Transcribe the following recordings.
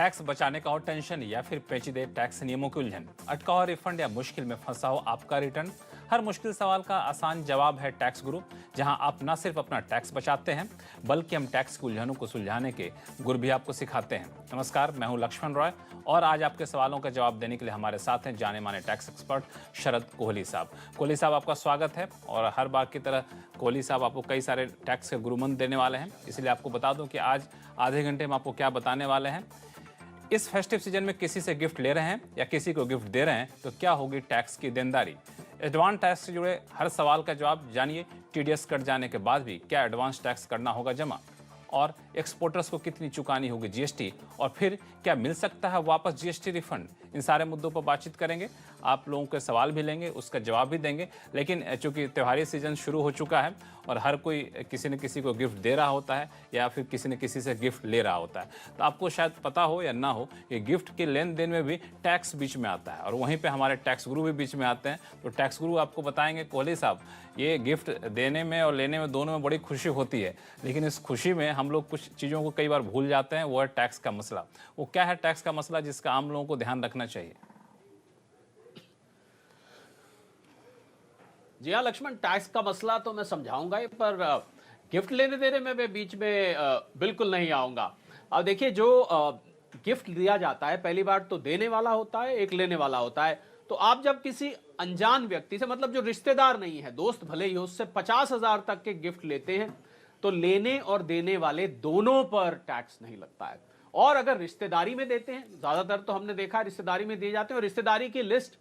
Tax बचाने का हो टेंशन या फिर पेचीदे टैक्स नियमों की उलझन, अटका हुआ रिफंड या मुश्किल में फंसा हो आपका रिटर्न, हर मुश्किल सवाल का आसान जवाब है टैक्स गुरु। जहां आप न सिर्फ अपना टैक्स बचाते हैं बल्कि हम टैक्स की उलझनों को सुलझाने के गुर भी आपको सिखाते हैं। नमस्कार, मैं हूं लक्ष्मण रॉय और आज आपके सवालों का जवाब देने के लिए हमारे साथ हैं जाने माने टैक्स एक्सपर्ट शरद कोहली साहब। कोहली साहब, आपका स्वागत है। और हर बार की तरह कोहली साहब आपको कई सारे टैक्स के गुरुमंत्र देने वाले हैं, इसलिए आपको बता दूं कि आज आधे घंटे में आपको क्या बताने वाले हैं। इस फेस्टिव सीजन में किसी से गिफ्ट ले रहे हैं या किसी को गिफ्ट दे रहे हैं तो क्या होगी टैक्स की देनदारी। एडवांस टैक्स से जुड़े हर सवाल का जवाब जानिए। टीडीएस कट जाने के बाद भी क्या एडवांस टैक्स करना होगा जमा, और एक्सपोर्टर्स को कितनी चुकानी होगी जीएसटी, और फिर क्या मिल सकता है वापस जीएसटी रिफंड। इन सारे मुद्दों पर बातचीत करेंगे। आप लोगों के सवाल भी लेंगे, उसका जवाब भी देंगे। लेकिन चूंकि त्योहारी सीजन शुरू हो चुका है और हर कोई किसी न किसी को गिफ्ट दे रहा होता है या फिर किसी न किसी से गिफ्ट ले रहा होता है, तो आपको शायद पता हो या ना हो कि गिफ्ट के लेन देन में भी टैक्स बीच में आता है, और वहीं पे हमारे टैक्स गुरु भी बीच में आते हैं। तो टैक्स गुरु आपको बताएंगे, कोहली साहब, ये गिफ्ट देने में और लेने में दोनों में बड़ी खुशी होती है, लेकिन इस खुशी में हम लोग कुछ चीज़ों को कई बार भूल जाते हैं। वो है टैक्स का मसला। वो क्या है टैक्स का मसला जिसका आम लोगों को ध्यान रखना चाहिए? जी हाँ लक्ष्मण, टैक्स का मसला तो मैं समझाऊंगा ही, पर गिफ्ट लेने देने में मैं बीच में बिल्कुल नहीं आऊंगा। अब देखिए, जो गिफ्ट दिया जाता है, पहली बार तो देने वाला होता है, एक लेने वाला होता है। तो आप जब किसी अनजान व्यक्ति से, मतलब जो रिश्तेदार नहीं है, दोस्त भले ही हो, उससे 50,000 तक के गिफ्ट लेते हैं तो लेने और देने वाले दोनों पर टैक्स नहीं लगता है। और अगर रिश्तेदारी में देते हैं, ज्यादातर तो हमने देखा रिश्तेदारी में दिए जाते हैं, और रिश्तेदारी की लिस्ट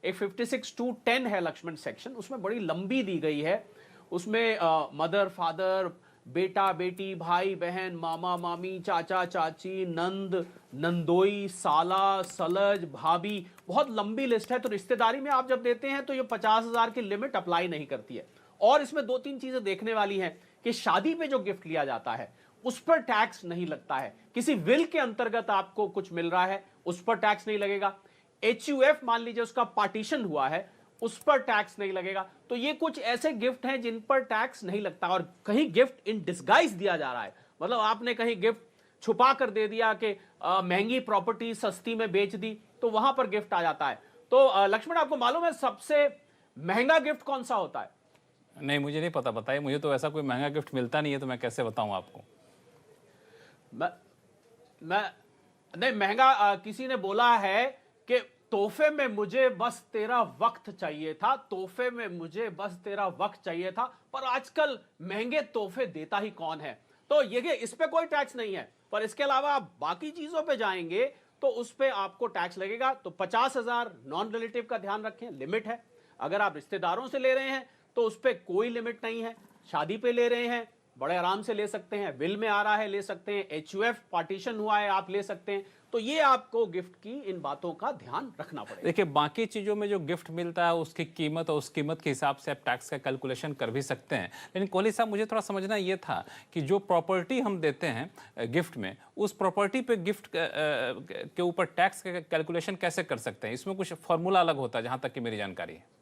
एक 56(2)(10 है लक्ष्मण सेक्शन, उसमें बड़ी लंबी दी गई है। उसमें मदर फादर, बेटा बेटी, भाई बहन, मामा मामी, चाचा चाची, नंद नंदोई, साला सलज, भाभी, बहुत लंबी लिस्ट है। तो रिश्तेदारी में आप जब देते हैं तो ये 50,000 की लिमिट अप्लाई नहीं करती है। और इसमें दो तीन चीजें देखने वाली हैं कि शादी पे जो गिफ्ट लिया जाता है उस पर टैक्स नहीं लगता है। किसी विल के अंतर्गत आपको कुछ मिल रहा है, उस पर टैक्स नहीं लगेगा। HUF मान लीजिए उसका पार्टीशन हुआ है, उस पर टैक्स नहीं लगेगा। तो ये कुछ ऐसे गिफ्ट हैं जिन पर टैक्स नहीं लगता। और कहीं गिफ्ट इन डिस्गाइज दिया जा रहा है, मतलब आपने कहीं गिफ्ट छुपा कर दे दिया कि महंगी प्रॉपर्टी सस्ती में बेच दी, तो वहां पर गिफ्ट आ जाता है। तो लक्ष्मण, आपको मालूम है सबसे महंगा गिफ्ट कौन सा होता है? नहीं, मुझे नहीं पता, बताइए। मुझे तो ऐसा कोई महंगा गिफ्ट मिलता नहीं है, तो मैं कैसे बताऊं आपको। मैं नहीं, महंगा किसी ने बोला है कि तोहफे में मुझे बस तेरा वक्त चाहिए था, तोहफे में मुझे बस तेरा वक्त चाहिए था। पर आजकल महंगे तोहफे देता ही कौन है। तो ये इस पे कोई टैक्स नहीं है, पर इसके अलावा आप बाकी चीजों पे जाएंगे तो उस पे आपको टैक्स लगेगा। तो 50,000 नॉन रिलेटिव का ध्यान रखें, लिमिट है। अगर आप रिश्तेदारों से ले रहे हैं तो उस पर कोई लिमिट नहीं है। शादी पे ले रहे हैं, बड़े आराम से ले सकते हैं। विल में आ रहा है, ले सकते हैं। HUF पार्टीशन हुआ है, आप ले सकते हैं। तो ये आपको गिफ्ट की इन बातों का ध्यान रखना पड़ेगा। देखिए, बाकी चीज़ों में जो गिफ्ट मिलता है उसकी कीमत और उस कीमत के हिसाब से आप टैक्स का कैलकुलेशन कर भी सकते हैं। लेकिन कोहली साहब, मुझे थोड़ा समझना ये था कि जो प्रॉपर्टी हम देते हैं गिफ्ट में, उस प्रॉपर्टी पे गिफ्ट के ऊपर टैक्स का कैलकुलेशन कैसे कर सकते हैं? इसमें कुछ फॉर्मूला अलग होता है जहाँ तक कि मेरी जानकारी है।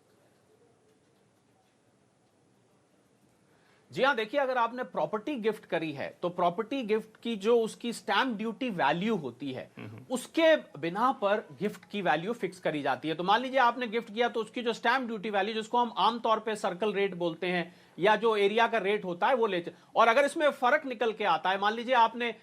जी हाँ, देखिए, अगर आपने प्रॉपर्टी गिफ्ट करी है तो प्रॉपर्टी गिफ्ट की जो उसकी स्टैंप ड्यूटी वैल्यू होती है, उसके बिना पर गिफ्ट की वैल्यू फिक्स करी जाती है। तो मान लीजिए आपने गिफ्ट किया तो उसकी जो स्टैंप ड्यूटी वैल्यू, जिसको हम आमतौर पे सर्कल रेट बोलते हैं या जो एरिया का रेट होता है, वो लेते। और अगर इसमें फर्क निकल के आता है, मान लीजिए आपने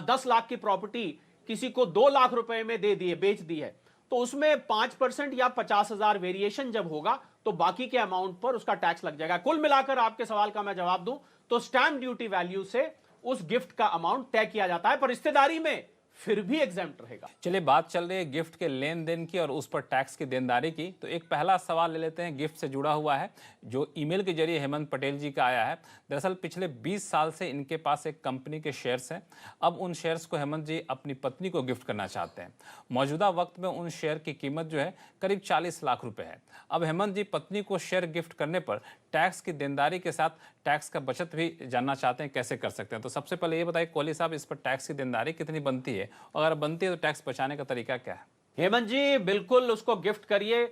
10 लाख की प्रॉपर्टी किसी को 2 लाख रुपए में दे दी है, बेच दी है, तो उसमें 5% या 50,000 वेरिएशन जब होगा तो बाकी के अमाउंट पर उसका टैक्स लग जाएगा। कुल मिलाकर आपके सवाल का मैं जवाब दूं तो स्टैंप ड्यूटी वैल्यू से उस गिफ्ट का अमाउंट तय किया जाता है, पर रिश्तेदारी में फिर भी एग्जेम्प्ट रहेगा। चलिए, बात चल रही है गिफ्ट के लेन देन की और उस पर टैक्स की देनदारी की। तो एक पहला सवाल ले लेते हैं, गिफ्ट से जुड़ा हुआ है, जो ईमेल के जरिए हेमंत पटेल जी का आया है। दरअसल पिछले 20 साल से इनके पास एक कंपनी के शेयर्स हैं। अब उन शेयर्स को हेमंत जी अपनी पत्नी को गिफ्ट करना चाहते हैं। मौजूदा वक्त में उन शेयर की कीमत जो है करीब 40 लाख रुपए है। अब हेमंत जी पत्नी को शेयर गिफ्ट करने पर टैक्स की देनदारी के साथ टैक्स का बचत भी जानना चाहते हैं, कैसे कर सकते हैं। तो सबसे पहले ये बताइए कोहली साहब, इस पर टैक्स की देनदारी कितनी बनती है, और अगर बनती है तो टैक्स बचाने का तरीका क्या है? हेमंत जी, बिल्कुल उसको गिफ्ट करिए।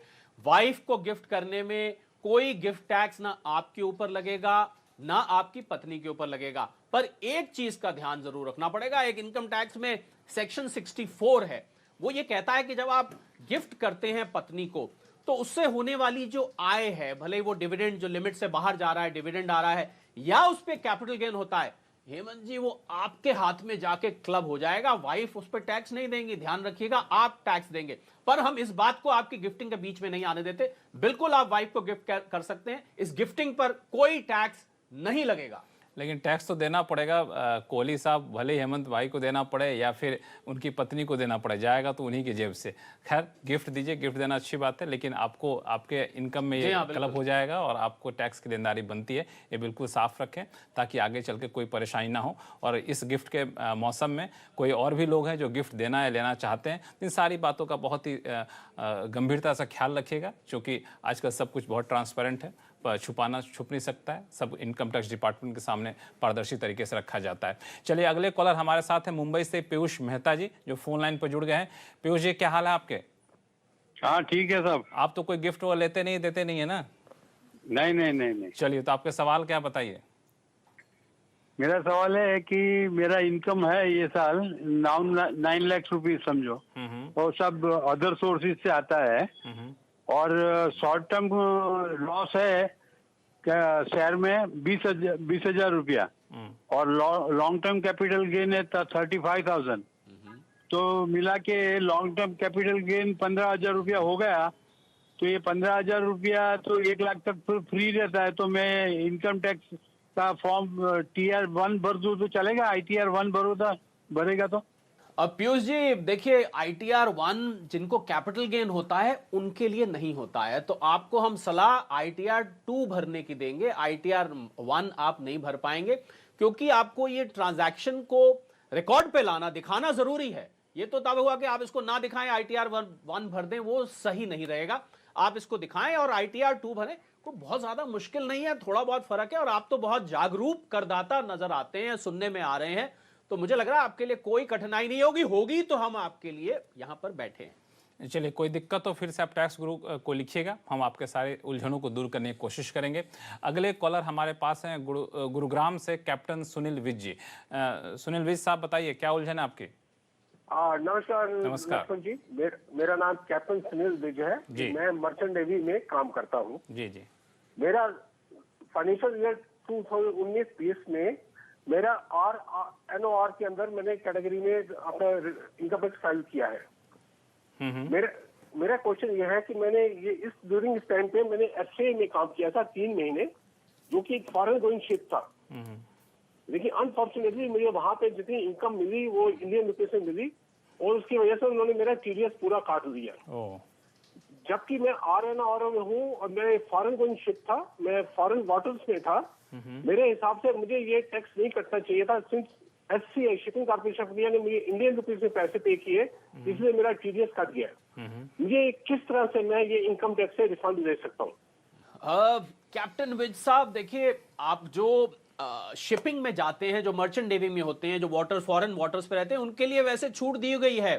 वाइफ को गिफ्ट करने में कोई गिफ्ट टैक्स ना आपके ऊपर लगेगा ना आपकी पत्नी के ऊपर लगेगा। पर एक चीज का ध्यान जरूर रखना पड़ेगा, एक इनकम टैक्स में सेक्शन 64 है, वो ये कहता है कि जब आप गिफ्ट करते हैं पत्नी को तो उससे होने वाली जो आय है, भले ही वो डिविडेंड जो लिमिट से बाहर जा रहा है, डिविडेंड आ रहा है, या उस पर कैपिटल गेन होता है, हेमंत जी, वो आपके हाथ में जाके क्लब हो जाएगा। वाइफ उस पर टैक्स नहीं देंगी, ध्यान रखिएगा, आप टैक्स देंगे। पर हम इस बात को आपकी गिफ्टिंग के बीच में नहीं आने देते। बिल्कुल आप वाइफ को गिफ्ट कर सकते हैं, इस गिफ्टिंग पर कोई टैक्स नहीं लगेगा। लेकिन टैक्स तो देना पड़ेगा। कोहली साहब, भले ही हेमंत भाई को देना पड़े या फिर उनकी पत्नी को देना पड़े, जाएगा तो उन्हीं की जेब से। खैर, गिफ्ट दीजिए, गिफ्ट देना अच्छी बात है, लेकिन आपको आपके इनकम में ये क्लब हो जाएगा और आपको टैक्स की देनदारी बनती है। ये बिल्कुल साफ रखें ताकि आगे चल के कोई परेशानी ना हो। और इस गिफ्ट के मौसम में कोई और भी लोग हैं जो गिफ्ट देना या लेना चाहते हैं, इन सारी बातों का बहुत ही गंभीरता से ख्याल रखिएगा, क्योंकि आजकल सब कुछ बहुत ट्रांसपेरेंट है, छुपाना छुप नहीं सकता है, सब इनकम टैक्स डिपार्टमेंट के सामने पारदर्शी तरीके से रखा जाता है। चलिए, अगले कॉलर हमारे साथ है मुंबई से पीयूष मेहता जी, जो फोन लाइन पर जुड़ गए हैं। पीयूष जी, क्या हाल है आपके? हाँ, ठीक है साहब। आप तो कोई गिफ्ट वो लेते नहीं, देते नहीं है ना? नहीं नहीं नहीं नहीं। चलिए, तो आपके सवाल क्या, बताइए। मेरा सवाल है कि मेरा इनकम है ये साल 9 लाख रुपीज समझो, और सब अदर सोर्सेज से आता है, और शॉर्ट टर्म लॉस है शेयर में 20,000 रुपया, और लॉन्ग टर्म कैपिटल गेन है 35,000। तो मिला के लॉन्ग टर्म कैपिटल गेन 15,000 रुपया हो गया। तो ये 15,000 रुपया तो 1 लाख तक फ्री रहता है। तो मैं इनकम टैक्स का फॉर्म TR1 भर दूं तो चलेगा? ITR1 भरेगा तो? अब पीयूष जी देखिए, ITR1 जिनको कैपिटल गेन होता है उनके लिए नहीं होता है, तो आपको हम सलाह ITR2 भरने की देंगे। ITR1 आप नहीं भर पाएंगे, क्योंकि आपको ये ट्रांजैक्शन को रिकॉर्ड पे लाना, दिखाना जरूरी है। ये तो तब हुआ कि आप इसको ना दिखाएं, ITR1 भर दें, वो सही नहीं रहेगा। आप इसको दिखाएं और ITR2 भरें। कोई बहुत ज्यादा मुश्किल नहीं है, थोड़ा बहुत फर्क है, और आप तो बहुत जागरूक करदाता नजर आते हैं, सुनने में आ रहे हैं, तो मुझे लग रहा है आपके लिए कोई कठिनाई नहीं होगी तो हम आपके लिए यहां पर बैठे हैं। चलिए, कोई दिक्कत तो फिर से आप टैक्स गुरु को लिखिएगा, हम आपके सारे उलझनों को दूर करने की कोशिश करेंगे। अगले कॉलर हमारे पास हैं गुरुग्राम से कैप्टन सुनील विज जी। सुनील विज साहब, बताइए क्या उलझन है आपकी? नमस्कार। नमस्कार जी, मेरा नाम कैप्टन सुनील विज है जी। मैं मर्चेंट नेवी में काम करता हूँ जी जी। मेरा फाइनेंशियल ईयर 2019-20 में मेरा NOR के अंदर मैंने कैटेगरी में अपना इनकम टैक्स फाइल किया है। मेरा क्वेश्चन यह है कि मैंने ये ड्यूरिंग इस टाइम पे मैंने FCI में काम किया था 3 महीने, जो कि एक फॉरेन गोइंग शिप था। लेकिन अनफॉर्चुनेटली मुझे वहां पे जितनी इनकम मिली वो इंडियन रुपीज में मिली, और उसकी वजह से उन्होंने मेरा TDS पूरा काट लिया। जबकि मैं RNR में हूँ और मैं फॉरेन गोइंग शिप था, मैं फॉरेन वाटर्स में था। मेरे हिसाब से मुझे ये टैक्स नहीं कटना चाहिए था, since SCI shipping corporation of India ने मुझे इंडियन रुपीज में पैसे पे किए, इसलिए मेरा TDS कट गया। मुझे किस तरह से मैं ये इनकम टैक्स से रिफंड ले सकता हूँ? कैप्टन विज साहब, देखिए, आप जो शिपिंग में जाते हैं, जो मर्चेंट नेवी में होते हैं, जो फॉरेन वाटर्स पे रहते हैं, उनके लिए वैसे छूट दी गई है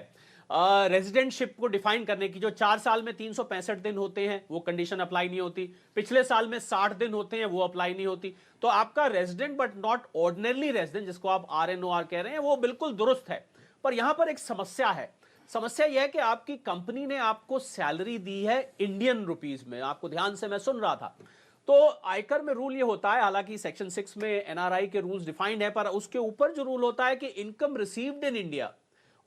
रेजिडेंटशिप को डिफाइन करने की। जो 4 साल में 365 दिन होते हैं वो कंडीशन अप्लाई नहीं होती, पिछले साल में 60 दिन होते हैं वो अप्लाई नहीं होती। तो आपका resident but not ordinary resident, जिसको आप RNOR कह रहे हैं, वो बिल्कुल दुरुस्त है। पर यहां पर एक समस्या है। समस्या यह है कि आपकी कंपनी ने आपको सैलरी दी है इंडियन रुपीज में। आपको ध्यान से मैं सुन रहा था, तो आयकर में रूल ये होता है, हालांकि सेक्शन 6 में NRI के रूल्स डिफाइंड है, पर उसके ऊपर जो रूल होता है कि इनकम रिसीव्ड इन इंडिया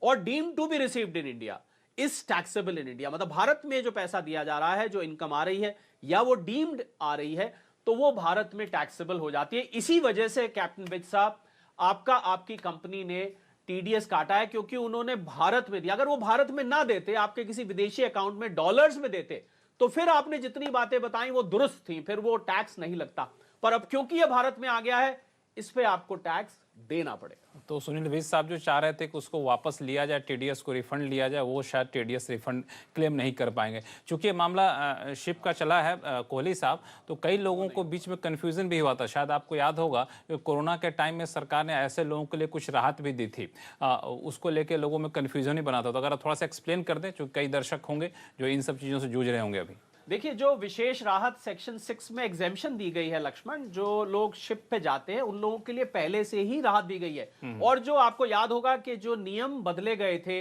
और deemed to be received in India is taxable in India. मतलब भारत में जो पैसा दिया जा रहा है, जो इनकम आ रही है या वो डीम्ड आ रही है, तो वो भारत में टैक्सेबल हो जाती है। इसी वजह से कैप्टन विज साहब, आपकी कंपनी ने TDS काटा है, क्योंकि उन्होंने भारत में दिया। अगर वो भारत में ना देते, आपके किसी विदेशी अकाउंट में डॉलर्स में देते, तो फिर आपने जितनी बातें बताई वो दुरुस्त थी, फिर वो टैक्स नहीं लगता। पर अब क्योंकि ये भारत में आ गया है, इस पे आपको टैक्स देना पड़ेगा। तो सुनील विज साहब जो चाह रहे थे कि उसको वापस लिया जाए, TDS को रिफंड लिया जाए, वो शायद TDS रिफंड क्लेम नहीं कर पाएंगे। चूंकि ये मामला शिप का चला है कोहली साहब, तो कई लोगों को बीच में कन्फ्यूजन भी हुआ था। शायद आपको याद होगा कि कोरोना के टाइम में सरकार ने ऐसे लोगों के लिए कुछ राहत भी दी थी, उसको लेके लोगों में कन्फ्यूजन ही बना था। तो अगर आप थोड़ा सा एक्सप्लेन कर दें, चूँकि कई दर्शक होंगे जो इन सब चीज़ों से जूझ रहे होंगे अभी। देखिए, जो विशेष राहत सेक्शन 6 में एग्जेम्पशन दी गई है लक्ष्मण, जो लोग शिप पे जाते हैं उन लोगों के लिए पहले से ही राहत दी गई है। और जो आपको याद होगा कि जो नियम बदले गए थे,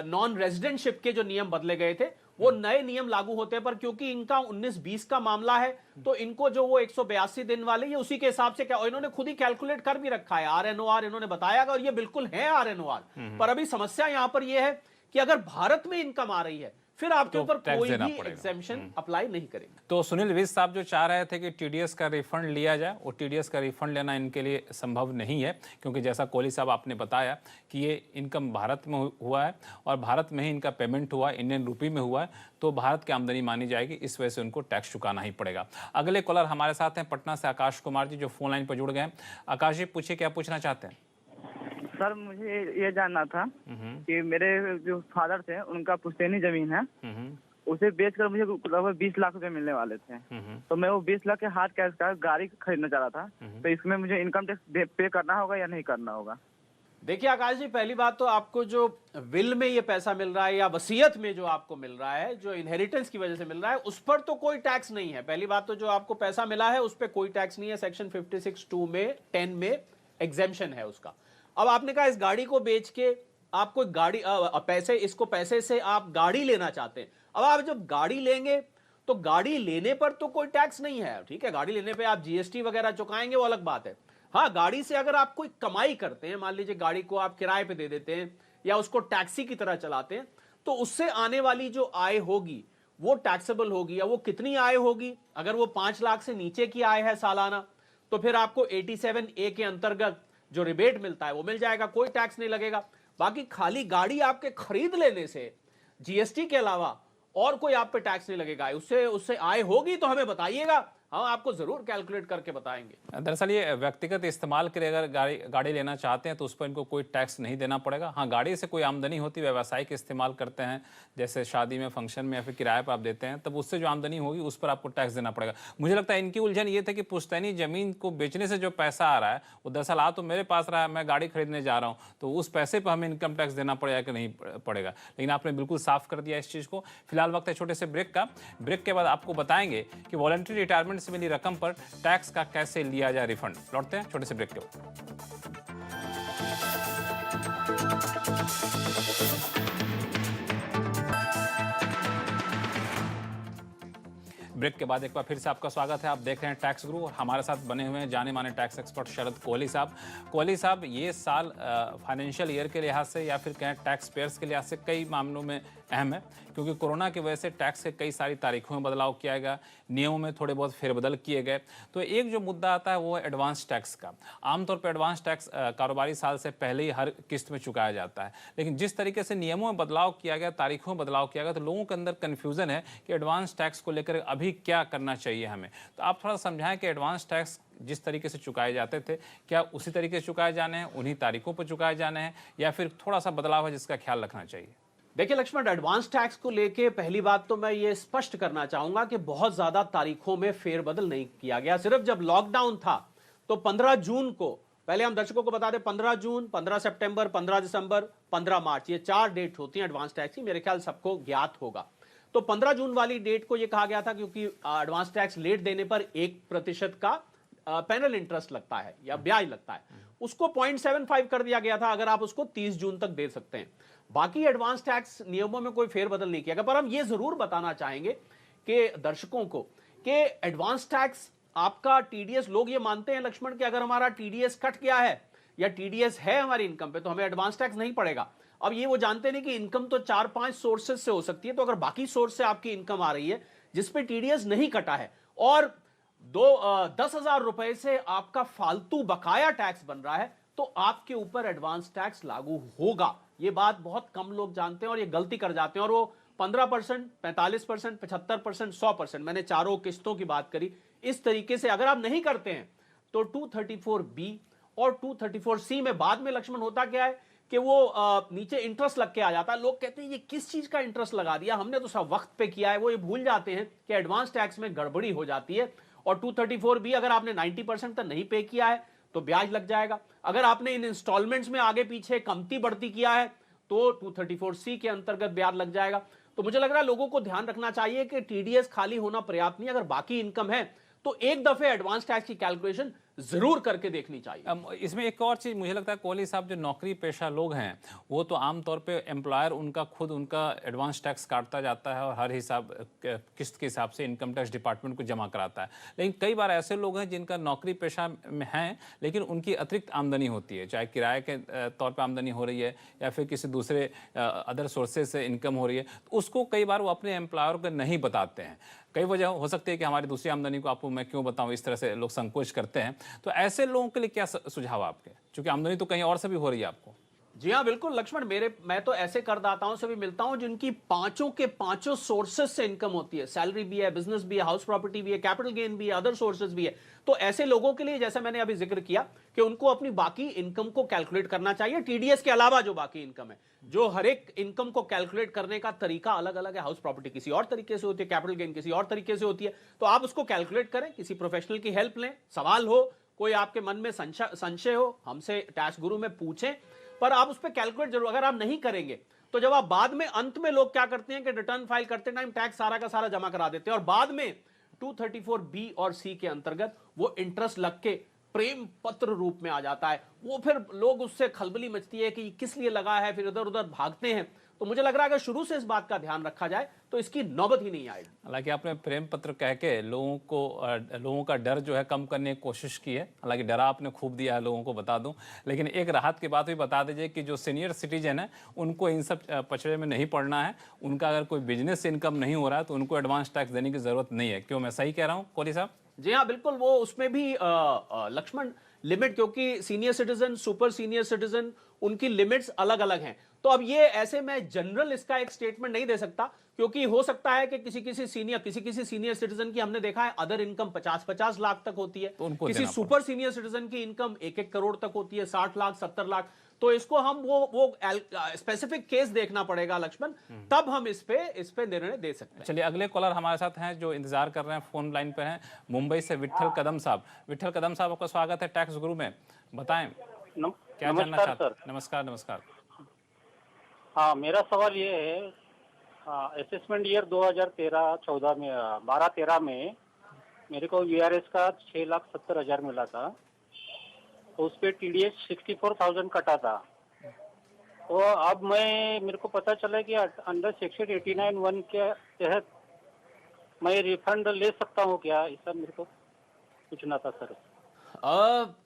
नॉन रेजिडेंट शिप के जो नियम बदले गए थे, वो नए नियम लागू होते हैं, पर क्योंकि इनका 19-20 का मामला है तो इनको जो वो 182 दिन वाले, ये उसी के हिसाब से क्या, इन्होंने खुद ही कैलकुलेट कर भी रखा है, आरएनओआर इन्होंने बताया, और ये बिल्कुल है आरएनओआर। पर अभी समस्या यहां पर ये है कि अगर भारत में इनकम आ रही है फिर आपके ऊपर कोई भी एग्जेम्पशन अप्लाई नहीं करेंगे। तो सुनील विज साहब जो चाह रहे थे कि टीडीएस का रिफंड लिया जाए, वो टीडीएस का रिफंड लेना इनके लिए संभव नहीं है, क्योंकि जैसा कोहली साहब आपने बताया कि ये इनकम भारत में हुआ है और भारत में ही इनका पेमेंट हुआ है, इंडियन रुपी में हुआ है, तो भारत की आमदनी मानी जाएगी, इस वजह से उनको टैक्स चुकाना ही पड़ेगा। अगले कॉलर हमारे साथ हैं पटना से आकाश कुमार जी, जो फोन लाइन पर जुड़ गए हैं। आकाश जी, पूछिए, क्या पूछना चाहते हैं? सर, मुझे ये जानना था कि मेरे जो फादर थे उनका पुश्तैनी जमीन है, उसे बेचकर मुझे लगभग 20 लाख रुपए मिलने वाले थे। तो मैं वो 20 लाख के हार्ड कैश का गाड़ी खरीदना चाह रहा था, तो इसमें मुझे इनकम टैक्स पे करना होगा या नहीं करना होगा? देखिए आकाश जी, पहली बात तो आपको जो विल में ये पैसा मिल रहा है या वसीयत में जो आपको मिल रहा है, जो इनहेरिटेंस की वजह से मिल रहा है, उस पर तो कोई टैक्स नहीं है। पहली बात तो जो आपको पैसा मिला है उस पर कोई टैक्स नहीं है। सेक्शन 56(2) में 10 में एग्जेम्पशन है उसका। अब आपने कहा इस गाड़ी को बेच के आप कोई गाड़ी पैसे से आप गाड़ी लेना चाहते हैं। अब आप जब गाड़ी लेंगे तो गाड़ी लेने पर तो कोई टैक्स नहीं है, ठीक है, गाड़ी लेने पे आप जीएसटी वगैरह चुकाएंगे, वो अलग बात है। हाँ, गाड़ी से अगर आप कोई कमाई करते हैं, मान लीजिए गाड़ी को आप किराए पे दे देते हैं या उसको टैक्सी की तरह चलाते हैं, तो उससे आने वाली जो आय होगी वो टैक्सेबल होगी। या वो कितनी आय होगी? अगर वो 5 लाख से नीचे की आय है सालाना, तो फिर आपको 87A के अंतर्गत जो रिबेट मिलता है वो मिल जाएगा, कोई टैक्स नहीं लगेगा। बाकी खाली गाड़ी आपके खरीद लेने से जीएसटी के अलावा और कोई आप पे टैक्स नहीं लगेगा। उससे आय होगी तो हमें बताइएगा, हम आपको जरूर कैलकुलेट करके बताएंगे। दरअसल ये व्यक्तिगत इस्तेमाल के लिए अगर गाड़ी लेना चाहते हैं तो उस पर इनको कोई टैक्स नहीं देना पड़ेगा। हाँ, गाड़ी से कोई आमदनी होती है, व्यावसायिक इस्तेमाल करते हैं, जैसे शादी में, फंक्शन में या फिर किराए पर आप देते हैं, तब उससे जो आमदनी होगी उस पर आपको टैक्स देना पड़ेगा। मुझे लगता है इनकी उलझन ये था कि पुश्तैनी जमीन को बेचने से जो पैसा आ रहा है वो दरअसल आ तो मेरे पास रहा है, मैं गाड़ी खरीदने जा रहा हूँ, तो उस पैसे पर हमें इनकम टैक्स देना पड़ेगा कि नहीं पड़ेगा। लेकिन आपने बिल्कुल साफ कर दिया इस चीज़ को। फिलहाल वक्त है छोटे से ब्रेक का। ब्रेक के बाद आपको बताएंगे कि वॉलंटरी रिटायरमेंट से मिली रकम पर टैक्स का कैसे लिया जाए रिफंड। लौटते हैं छोटे से ब्रेक के बाद। ब्रेक के बाद एक बार फिर से आपका स्वागत है। आप देख रहे हैं टैक्स गुरु और हमारे साथ बने हुए हैं जाने माने टैक्स एक्सपर्ट शरद कोहली साहब। कोहली साहब, ये साल फाइनेंशियल ईयर के लिहाज से या फिर कहें टैक्स पेयर्स के लिहाज से कई मामलों में अहम है, क्योंकि कोरोना की वजह से टैक्स के कई सारी तारीखों में बदलाव किया गया, नियमों में थोड़े बहुत फेरबदल किए गए। तो एक जो मुद्दा आता है वो है एडवांस टैक्स का। आमतौर पर एडवांस टैक्स कारोबारी साल से पहले ही हर किस्त में चुकाया जाता है, लेकिन जिस तरीके से नियमों में बदलाव किया गया, तारीखों में बदलाव किया गया, तो लोगों के अंदर कन्फ्यूजन है कि एडवांस टैक्स को लेकर अभी क्या करना चाहिए हमें। तो आप थोड़ा समझाएं कि एडवांस टैक्स जिस तरीके से चुकाए जाते थे, क्या उसी तरीके से चुकाए जाने हैं, उन्हीं तारीखों पर चुकाए जाने हैं, या फिर थोड़ा सा बदलाव है जिसका ख्याल रखना चाहिए? देखिए लक्ष्मण, एडवांस टैक्स को लेके पहली बात तो मैं ये स्पष्ट करना चाहूंगा कि बहुत ज्यादा तारीखों में फेरबदल नहीं किया गया। सिर्फ जब लॉकडाउन था तो 15 जून को, पहले हम दर्शकों को बता दें, 15 जून, 15 सितंबर, 15 दिसंबर, 15 मार्च, ये 4 डेट होती हैं एडवांस टैक्स की। मेरे ख्याल सबको ज्ञात होगा। तो 15 जून वाली डेट को ये कहा गया था क्योंकि एडवांस टैक्स लेट देने पर 1% का पेनल इंटरेस्ट लगता है या ब्याज लगता है, उसको 0.75 कर दिया गया था, अगर आप उसको 30 जून तक दे सकते हैं। बाकी एडवांस टैक्स नियमों में कोई फेरबदल नहीं किया गया। पर हम ये जरूर बताना चाहेंगे कि दर्शकों को कि एडवांस टैक्स आपका टीडीएस, लोग ये मानते हैं लक्ष्मण कि अगर हमारा टीडीएस कट गया है या टीडीएस है हमारी इनकम पे तो हमें एडवांस टैक्स नहीं पड़ेगा। अब ये वो जानते नहीं कि इनकम तो 4-5 सोर्सेज से हो सकती है। तो अगर बाकी सोर्स से आपकी इनकम आ रही है जिसपे टीडीएस नहीं कटा है और 10,000 रुपए से आपका फालतू बकाया टैक्स बन रहा है, तो आपके ऊपर एडवांस टैक्स लागू होगा। ये बात बहुत कम लोग जानते हैं और ये गलती कर जाते हैं। और वो 15%, 45%, 75%, 100%, मैंने चारों किस्तों की बात करी। इस तरीके से अगर आप नहीं करते हैं तो 234B और 234C में बाद में लक्ष्मण होता क्या है कि वो नीचे इंटरेस्ट लग के आ जाता है। लोग कहते हैं ये किस चीज का इंटरेस्ट लगा दिया, हमने तो सब वक्त पे किया है। वो ये भूल जाते हैं कि एडवांस टैक्स में गड़बड़ी हो जाती है। और 234B अगर आपने 90% तक नहीं पे किया है तो ब्याज लग जाएगा। अगर आपने इन इंस्टॉलमेंट्स में आगे पीछे कमती बढ़ती किया है तो 234C के अंतर्गत ब्याज लग जाएगा। तो मुझे लग रहा है लोगों को ध्यान रखना चाहिए कि टीडीएस खाली होना पर्याप्त नहीं, अगर बाकी इनकम है तो एक दफे एडवांस टैक्स की कैलकुलेशन जरूर करके देखनी चाहिए। इसमें एक और चीज मुझे लगता है कोहली साहब, जो नौकरी पेशा लोग हैं वो तो आमतौर पे एम्प्लॉयर उनका एडवांस टैक्स काटता जाता है और हर हिसाब किस्त के हिसाब से इनकम टैक्स डिपार्टमेंट को जमा कराता है। लेकिन कई बार ऐसे लोग हैं जिनका नौकरी पेशा में हैं लेकिन उनकी अतिरिक्त आमदनी होती है, चाहे किराए के तौर पर आमदनी हो रही है या फिर किसी दूसरे अदर सोर्सेज से इनकम हो रही है, तो उसको कई बार वो अपने एम्प्लॉयर को नहीं बताते हैं। कई वजह हो सकती है कि हमारी दूसरी आमदनी को आपको मैं क्यों बताऊं, इस तरह से लोग संकोच करते हैं। तो ऐसे लोगों के लिए क्या सुझाव आपके, क्योंकि आमदनी तो कहीं और से भी हो रही है आपको? जी हाँ बिल्कुल लक्ष्मण, मैं तो ऐसे करदाताओं से भी मिलता हूं जिनकी पांचों के पांचों सोर्सेस से इनकम होती है, सैलरी भी है, बिजनेस भी है, हाउस प्रॉपर्टी भी है, कैपिटल गेन भी है, अदर सोर्सेज भी है। तो ऐसे लोगों के लिए जैसा मैंने अभी जिक्र किया कि उनको अपनी बाकी इनकम को कैलकुलेट करना चाहिए, टीडीएस के अलावा जो बाकी इनकम है। जो हर एक इनकम को कैलकुलेट करने का तरीका अलग अलग है, हाउस प्रॉपर्टी किसी और तरीके से होती है, कैपिटल गेन किसी और तरीके से होती है। तो आप उसको कैलकुलेट करें, किसी प्रोफेशनल की हेल्प लें, सवाल हो, कोई आपके मन में संशय हो, हमसे टैक्स गुरु में पूछें, पर आप उस पर कैलकुलेट जरूर। अगर आप नहीं करेंगे तो जब आप बाद में अंत में लोग क्या करते हैं कि रिटर्न फाइल करते टाइम टैक्स सारा का सारा जमा करा देते हैं और बाद में 234B और C के अंतर्गत वो इंटरेस्ट लग के प्रेम पत्र रूप में आ जाता है। वो फिर लोग उससे खलबली मचती है कि किस लिए लगा है, फिर इधर उधर भागते हैं। तो मुझे लग रहा है अगर शुरू से इस बात का ध्यान रखा जाए तो इसकी नौबत ही नहीं आएगी। हालांकि आपने प्रेम पत्र कह के लोगों का डर जो है कम करने की कोशिश की है, हालांकि डरा आपने खूब दिया है लोगों को, बता दूं। लेकिन एक राहत की बात भी बता दीजिए कि जो सीनियर सिटीजन है उनको इन सब पचड़े में नहीं पड़ना है। उनका अगर कोई बिजनेस इनकम नहीं हो रहा है तो उनको एडवांस टैक्स देने की जरूरत नहीं है। क्यों, मैं सही कह रहा हूँ कोहली साहब? जी हाँ बिल्कुल, वो उसमें भी लक्ष्मण लिमिट, क्योंकि senior citizen, super senior citizen, उनकी लिमिट्स अलग अलग हैं। तो अब ये ऐसे मैं जनरल इसका एक स्टेटमेंट नहीं दे सकता, क्योंकि हो सकता है कि किसी सीनियर सिटीजन की हमने देखा है अदर इनकम 50-50 लाख तक होती है, तो किसी सुपर सीनियर सिटीजन की इनकम 1-1 करोड़ तक होती है, 60 लाख 70 लाख। तो इसको हम वो स्पेसिफिक केस देखना पड़ेगा लक्ष्मण, तब हम इस पे निर्णय दे सकते हैं। चलिए अगले कॉलर हमारे साथ हैं जो इंतजार कर रहे हैं, फोन लाइन पर हैं, मुंबई से विट्ठल कदम साहब। विट्ठल कदम साहब, आपका स्वागत है टैक्स गुरु में। बताएं क्या जानना चाहते हैं? नमस्कार। नमस्कार। हाँ, मेरा सवाल ये है, असेसमेंट ईयर 2013-14 में 12-13 में मेरे को वीआरएस का 6,70,000 मिला था, तो उस पर टीडीएस 64,000 कटा था। तो अब मेरे को पता चला कि अंडर सेक्शन 89(1) के तहत मैं रिफंड ले सकता हूँ क्या? ये सब मेरे को पूछना था सर।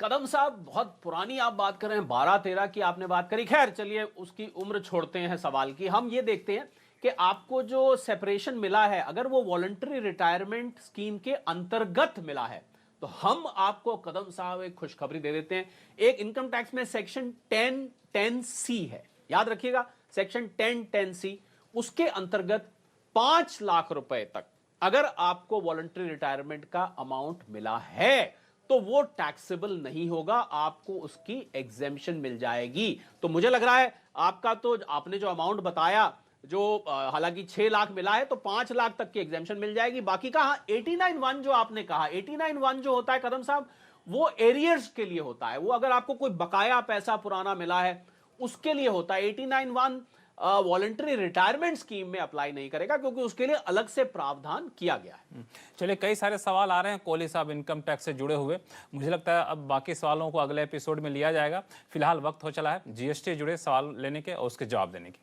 कदम साहब, बहुत पुरानी आप बात कर रहे हैं, 12-13 की आपने बात करी। खैर चलिए उसकी उम्र छोड़ते हैं सवाल की, हम ये देखते हैं कि आपको जो सेपरेशन मिला है, अगर वो वॉलंटरी रिटायरमेंट स्कीम के अंतर्गत मिला है तो हम आपको कदम साहब एक खुशखबरी दे देते हैं। एक इनकम टैक्स में सेक्शन 1010C है, याद रखिएगा, सेक्शन 1010C, उसके अंतर्गत 5 लाख रुपए तक अगर आपको वॉलंटरी रिटायरमेंट का अमाउंट मिला है तो वो टैक्सेबल नहीं होगा, आपको उसकी एग्जेम्पशन मिल जाएगी। तो मुझे लग रहा है आपका, तो आपने जो अमाउंट बताया, जो हालांकि 6 लाख मिला है तो 5 लाख तक की एग्जेम्पशन मिल जाएगी। बाकी का 89(1) जो आपने कहा, 89(1) जो होता है कदम साहब, वो एरियर्स के लिए होता है। वो अगर आपको कोई बकाया पैसा पुराना मिला है उसके लिए होता है। 89(1) वॉलंटरी रिटायरमेंट स्कीम में अप्लाई नहीं करेगा, क्योंकि उसके लिए अलग से प्रावधान किया गया है। चलिए, कई सारे सवाल आ रहे हैं कोहली साहब इनकम टैक्स से जुड़े हुए। मुझे लगता है अब बाकी सवालों को अगले एपिसोड में लिया जाएगा। फिलहाल वक्त हो चला है जीएसटी जुड़े सवाल लेने के और उसके जवाब देने की।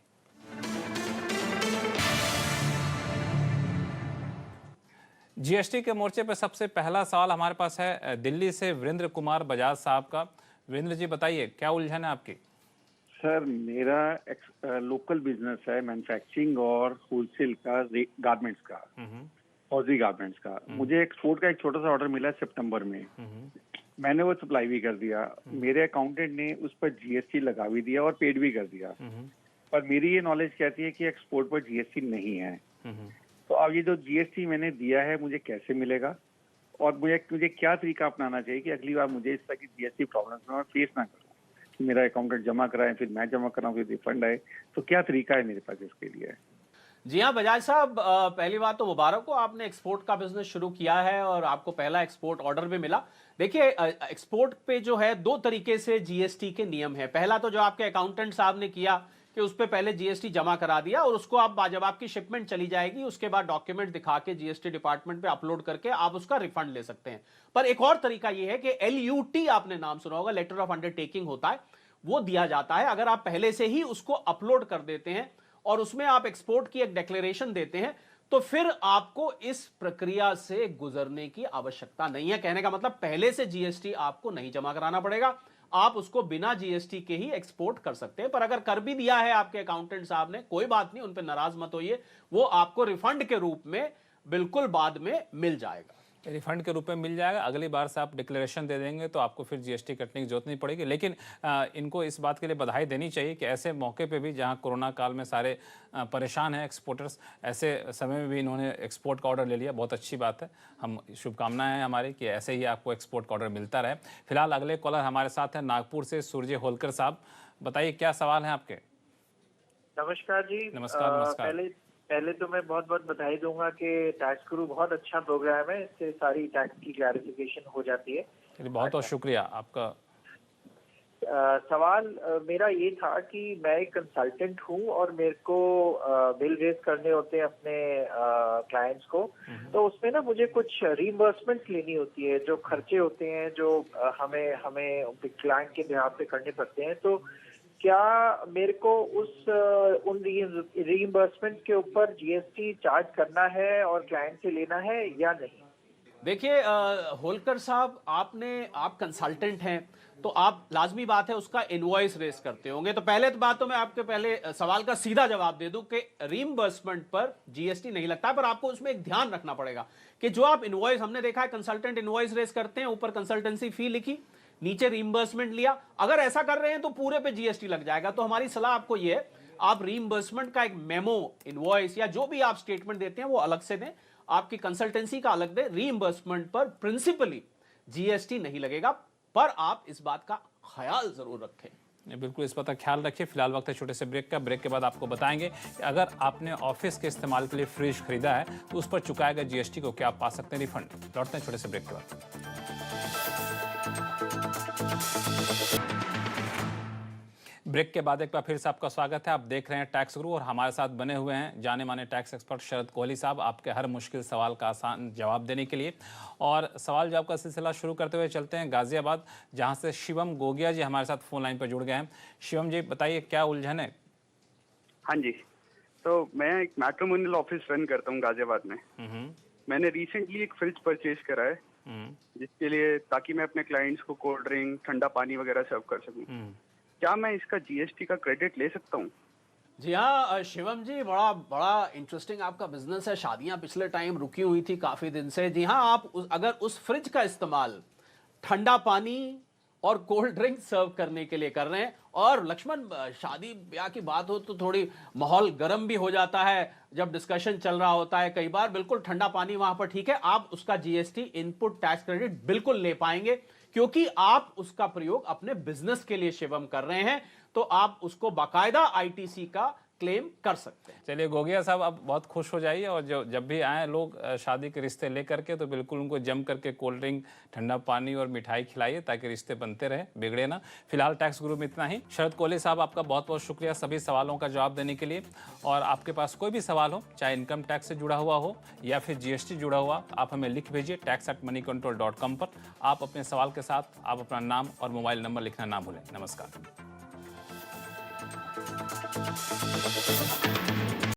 जीएसटी के मोर्चे पर सबसे पहला सवाल हमारे पास है दिल्ली से वीरेंद्र कुमार बजाज साहब का। वीरेंद्र जी बताइए, क्या उलझन है आपकी? सर, मेरा लोकल बिजनेस है मैन्युफैक्चरिंग और होलसेल का, गारमेंट्स का, फौजी गारमेंट्स का। मुझे एक्सपोर्ट का एक छोटा सा ऑर्डर मिला सितंबर में, मैंने वो सप्लाई भी कर दिया। मेरे अकाउंटेंट ने उस पर जीएसटी लगा भी दिया और पेड भी कर दिया, पर मेरी ये नॉलेज कहती है कि एक्सपोर्ट पर जीएसटी नहीं है। तो अब ये जो जीएसटी मैंने दिया है मुझे कैसे मिलेगा, और मुझे क्या तरीका अपनाना चाहिए कि अगली बार मुझे इस तरह की जीएसटी प्रॉब्लम में फेस ना करूँ, कि मेरा अकाउंटेंट जमा कराए, फिर मैं जमा कराऊं, फिर रिफंड आए। तो क्या तरीका है मेरे पास इसके लिए? जी हाँ बजाज साहब, पहली बात तो मुबारक हो, आपने एक्सपोर्ट का बिजनेस शुरू किया है और आपको पहला एक्सपोर्ट ऑर्डर भी मिला। देखिए, एक्सपोर्ट पे जो है 2 तरीके से जीएसटी के नियम है। पहला तो जो आपके अकाउंटेंट साहब ने किया कि उस पर पहले जीएसटी जमा करा दिया और उसको आप जब आपकी शिपमेंट चली जाएगी उसके बाद डॉक्यूमेंट दिखा के जीएसटी डिपार्टमेंट पे अपलोड करके आप उसका रिफंड ले सकते हैं। पर एक और तरीका यह है कि LUT आपने नाम सुना होगा, लेटर ऑफ अंडरटेकिंग होता है, वो दिया जाता है। अगर आप पहले से ही उसको अपलोड कर देते हैं और उसमें आप एक्सपोर्ट की एक डिक्लेरेशन देते हैं तो फिर आपको इस प्रक्रिया से गुजरने की आवश्यकता नहीं है। कहने का मतलब पहले से जीएसटी आपको नहीं जमा कराना पड़ेगा, आप उसको बिना जीएसटी के ही एक्सपोर्ट कर सकते हैं। पर अगर कर भी दिया है आपके अकाउंटेंट साहब ने, कोई बात नहीं, उन पर नाराज मत होइए, वो आपको रिफंड के रूप में बिल्कुल बाद में मिल जाएगा। रिफंड के रूप में मिल जाएगा। अगली बार से आप डिक्लेरेशन दे देंगे तो आपको फिर जीएसटी कटने की जरूरत नहीं पड़ेगी। लेकिन इनको इस बात के लिए बधाई देनी चाहिए कि ऐसे मौके पे भी जहां कोरोना काल में सारे परेशान हैं एक्सपोर्टर्स, ऐसे समय में भी इन्होंने एक्सपोर्ट का ऑर्डर ले लिया। बहुत अच्छी बात है, हम शुभकामनाएं हैं हमारी कि ऐसे ही आपको एक्सपोर्ट का ऑर्डर मिलता रहे। फिलहाल अगले कॉलर हमारे साथ हैं नागपुर से सूर्य होलकर साहब। बताइए क्या सवाल है आपके? नमस्कार जी। नमस्कार। नमस्कार। पहले तो मैं बहुत बहुत बधाई दूंगा कि टैक्स गुरु बहुत अच्छा प्रोग्राम है, इससे सारी टैक्स की क्लैरिफिकेशन हो जाती है। बहुत बहुत शुक्रिया आपका। सवाल मेरा ये था कि मैं एक कंसल्टेंट हूँ और मेरे को बिल रेज करने होते हैं अपने क्लाइंट्स को, तो उसमें ना मुझे कुछ रीइंबर्समेंट लेनी होती है, जो खर्चे होते हैं जो हमें क्लाइंट के बिहाफ पे करने पड़ते हैं। तो क्या मेरे को उन रीइंबर्समेंट के ऊपर जीएसटी चार्ज करना है और क्लाइंट से लेना है या नहीं? देखिए होलकर साहब, आप कंसल्टेंट हैं तो आप लाजमी बात है उसका इनवॉइस रेस करते होंगे। तो पहले तो बात तो मैं आपके पहले सवाल का सीधा जवाब दे दूं कि रीइंबर्समेंट पर जीएसटी नहीं लगता है, पर आपको उसमें एक ध्यान रखना पड़ेगा कि जो आप इनवॉइस, हमने देखा है कंसल्टेंट इनवॉइस रेस करते हैं, ऊपर कंसल्टेंसी फी लिखी, नीचे रीइंबर्समेंट लिया। अगर ऐसा कर रहे हैं तो पूरे पे जीएसटी लग जाएगा। तो हमारी सलाह आपको यह है, आप रीइंबर्समेंट का एक मेमो, इनवॉइस या जो भी आप स्टेटमेंट देते हैं वो अलग से दें, आपकी कंसल्टेंसी का अलग दें। रीइंबर्समेंट पर प्रिंसिपली जीएसटी नहीं लगेगा, पर आप इस बात का ख्याल जरूर रखें। बिल्कुल इस बात का ख्याल रखिए। फिलहाल वक्त है छोटे से ब्रेक का। ब्रेक के बाद आपको बताएंगे कि अगर आपने ऑफिस के इस्तेमाल के लिए फ्रिज खरीदा है तो उस पर चुकाए गए जीएसटी को क्या आप पा सकते हैं रिफंड। लौटते हैं छोटे से ब्रेक के बाद। ब्रेक के बाद एक बार फिर से आपका स्वागत है। आप देख रहे हैं टैक्स गुरु और हमारे साथ बने हुए हैं जाने माने टैक्स एक्सपर्ट शरद कोहली साहब, आपके हर मुश्किल सवाल का आसान जवाब देने के लिए। और सवाल जवाब का सिलसिला शुरू करते हुए चलते हैं गाजियाबाद, जहां से शिवम गोगिया जी हमारे साथ फोन लाइन पर जुड़ गए हैं। शिवम जी बताइए क्या उलझन है? हाँ जी, तो मैं एक मैट्रिमोनियल ऑफिस रन करता हूँ गाजियाबाद में। मैंने रिसेंटली एक फ्रिज परचेज करा है जिसके लिए, ताकि मैं अपने क्लाइंट्स को कोल्ड ड्रिंक, ठंडा पानी वगैरह सर्व कर सकूँ। क्या मैं इसका जीएसटी का क्रेडिट ले सकता हूँ? जी हाँ शिवम जी, बड़ा इंटरेस्टिंग आपका बिजनेस है। शादियां पिछले टाइम रुकी हुई थी काफी दिन से। जी हाँ, आप अगर उस फ्रिज का इस्तेमाल ठंडा पानी और कोल्ड ड्रिंक सर्व करने के लिए कर रहे हैं, और लक्ष्मण शादी ब्याह की बात हो तो थोड़ी माहौल गर्म भी हो जाता है जब डिस्कशन चल रहा होता है कई बार। बिल्कुल ठंडा पानी वहां पर ठीक है, आप उसका जीएसटी इनपुट टैक्स क्रेडिट बिल्कुल ले पाएंगे, क्योंकि आप उसका प्रयोग अपने बिजनेस के लिए शिवम कर रहे हैं, तो आप उसको बाकायदा आईटीसी का क्लेम कर सकते हैं। चलिए गोगिया साहब, आप बहुत खुश हो जाइए और जब भी आए लोग शादी के रिश्ते लेकर के तो बिल्कुल उनको जम करके कोल्ड ड्रिंक, ठंडा पानी और मिठाई खिलाइए ताकि रिश्ते बनते रहे, बिगड़े ना। फिलहाल टैक्स गुरु में इतना ही। शरद कोहली साहब आपका बहुत बहुत शुक्रिया सभी सवालों का जवाब देने के लिए। और आपके पास कोई भी सवाल हो, चाहे इनकम टैक्स से जुड़ा हुआ हो या फिर जीएसटी जुड़ा हुआ, आप हमें लिख भेजिए tax@moneycontrol.com पर। आप अपने सवाल के साथ आप अपना नाम और मोबाइल नंबर लिखना ना भूलें। नमस्कार।